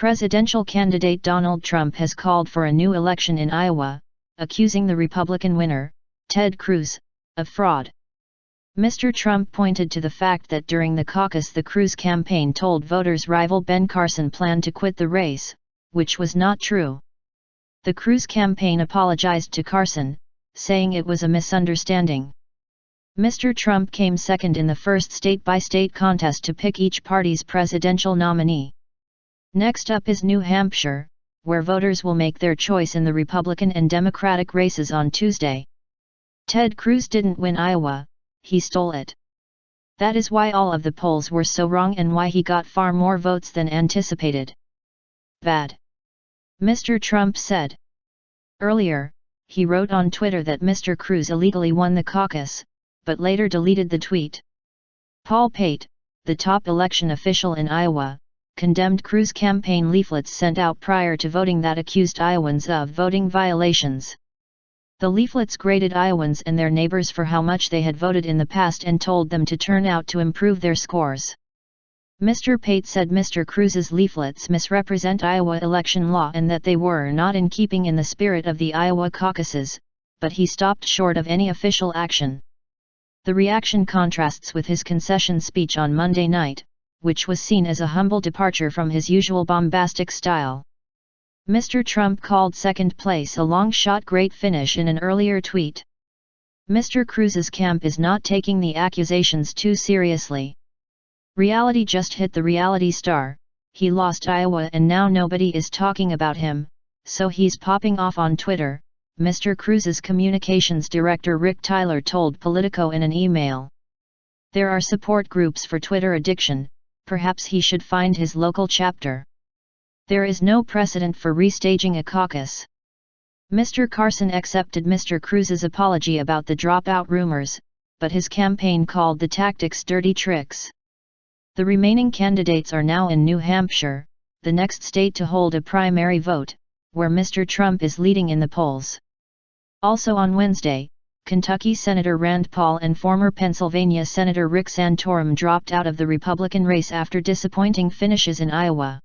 Presidential candidate Donald Trump has called for a new election in Iowa, accusing the Republican winner, Ted Cruz, of fraud. Mr. Trump pointed to the fact that during the caucus the Cruz campaign told voters rival Ben Carson planned to quit the race, which was not true. The Cruz campaign apologized to Carson, saying it was a misunderstanding. Mr. Trump came second in the first state-by-state contest to pick each party's presidential nominee. Next up is New Hampshire, where voters will make their choice in the Republican and Democratic races on Tuesday. Ted Cruz didn't win Iowa, he stole it. That is why all of the polls were so wrong and why he got far more votes than anticipated. Bad. Mr. Trump said. Earlier, he wrote on Twitter that Mr. Cruz illegally won the caucus, but later deleted the tweet. Pate, the top election official in Iowa, condemned Cruz campaign leaflets sent out prior to voting that accused Iowans of voting violations. The leaflets graded Iowans and their neighbors for how much they had voted in the past and told them to turn out to improve their scores. Mr. Pate said Mr. Cruz's leaflets misrepresent Iowa election law and that they were not in keeping in the spirit of the Iowa caucuses, but he stopped short of any official action. The reaction contrasts with his concession speech on Monday night, which was seen as a humble departure from his usual bombastic style. Mr. Trump called second place a long-shot great finish in an earlier tweet. Mr. Cruz's camp is not taking the accusations too seriously. Reality just hit the reality star, he lost Iowa and now nobody is talking about him, so he's popping off on Twitter, Mr. Cruz's communications director Rick Tyler told Politico in an email. There are support groups for Twitter addiction, perhaps he should find his local chapter. There is no precedent for restaging a caucus. Mr. Carson accepted Mr. Cruz's apology about the dropout rumors, but his campaign called the tactics dirty tricks. The remaining candidates are now in New Hampshire, the next state to hold a primary vote, where Mr. Trump is leading in the polls. Also on Wednesday, Kentucky Senator Rand Paul and former Pennsylvania Senator Rick Santorum dropped out of the Republican race after disappointing finishes in Iowa.